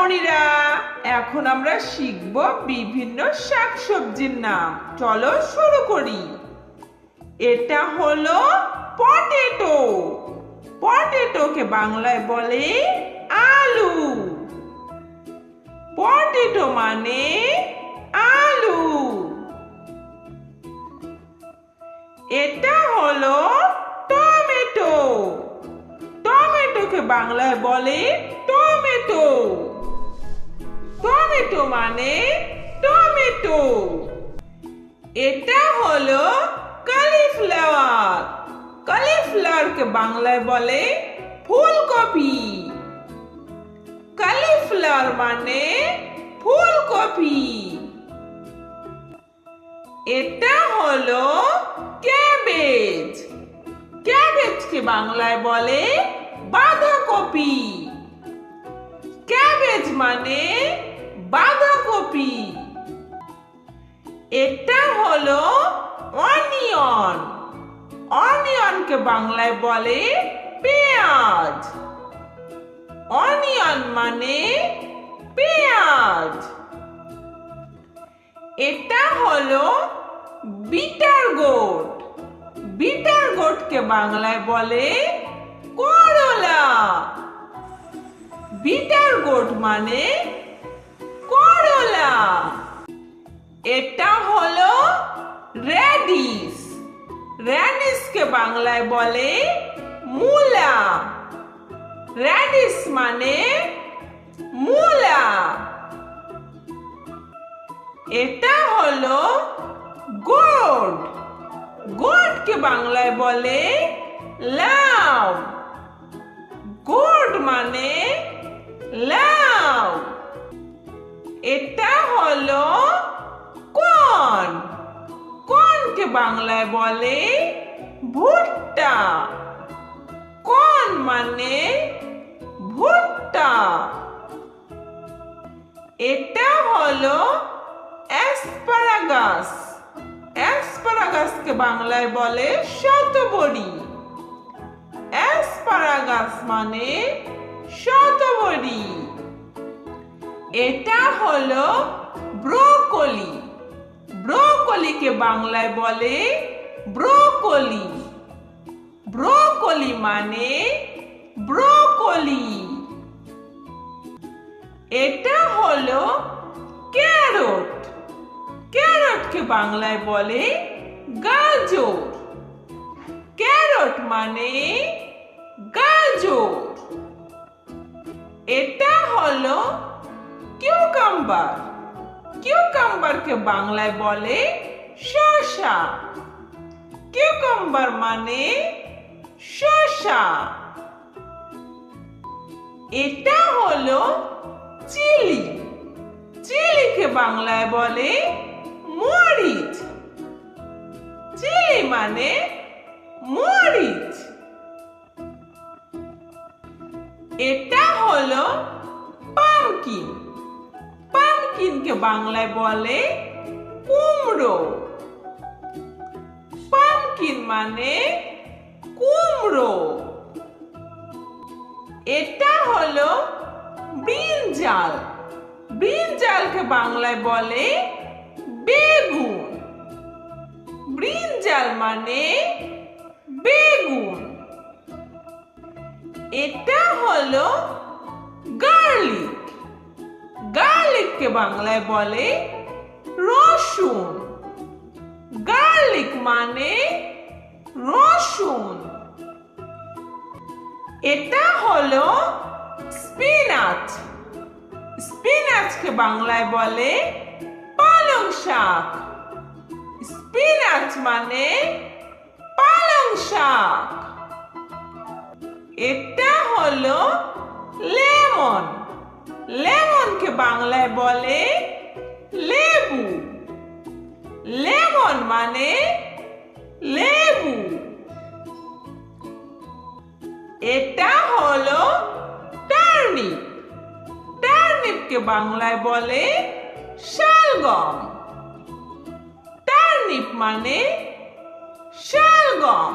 সোনামণিরা, এখন আমরা শিখব বিভিন্ন শাকসবজির নাম। চলো শুরু করি। এটা হলো পটেটো। পটেটোকে বাংলায় বলে আলু। পটেটো মানে আলু। এটা হলো টমেটো। টমেটোকে বাংলায় বলে টমেটো। টমেটো মানে টমেটো। এটা হলো কলিফ্লাওয়ার। কলিফ্লাওয়ারকে বাংলায় বলে ফুলকপি। কলিফ্লাওয়ার মানে ফুলকপি। এটা হলো ক্যাবেজ। ক্যাবেজকে বাংলায় বলে বাঁধাকপি। ক্যাবেজ মানে বাঁধাকপি। এটা হলো অনিয়ন। অনিয়নকে বাংলায় বলে পেঁয়াজ। অনিয়ন মানে পেঁয়াজ। এটা হলো বিটার গোট। বিটার গোটকে বাংলায় বলে করলা। বিটার গোট মানে করলা। এটা হলো রেডিশ। রেডিশকে বাংলায় বলে মূলা। রেডিশ মানে মূলা। এটা হলো গোট। গোটকে বাংলায় বলে লাউ। গোট মানে লাউ। এটা হলো কর্ন। কর্নকে বাংলায় বলে ভুট্টা। কর্ন মানে ভুট্টা। এটা হলো অ্যাসপারাগাস। অ্যাসপারাগাসকে বাংলায় বলে শতবরী। অ্যাসপারাগাস মানে শতবরী। এটা হলো ব্রোকলি। ব্রোকলিকে বাংলায় বলে ব্রোকলি। ব্রোকলি মানে ব্রোকলি। এটা হলো ক্যারট। ক্যারটকে বাংলায় বলে গাজর। ক্যারট মানে গাজর। এটা হলো কিউকাম্বার। কিউকাম্বারকে বাংলায় বলে শসা। কিউকাম্বার মানে শসা। এটা হলো চিলি। চিলিকে বাংলায় বলে মরিচ। চিলি মানে মরিচ। এটা হলো পামকিন। পামকিনকে বাংলায় বলে কুমড়ো। পামকিন মানে কুমড়ো। এটা হলো ব্রিঞ্জাল। ব্রিঞ্জালকে বাংলায় বলে বেগুন। ব্রিঞ্জাল মানে বেগুন। এটা হলো গার্লিক। গার্লিককে বাংলায় বলে রসুন। গার্লিক মানে রসুন। এটা হলো স্পিনাচ। স্পিনাচকে বাংলায় বলে পালং শাক। স্পিনাচ মানে পালং শাক। এটা হলো লেমন। লেমনকে বাংলায় বলে লেবু। লেমন মানে লেবু। এটা হলো টার্নিপ। টার্নিপকে বাংলায় বলে শালগম। টার্নিপ মানে শালগম।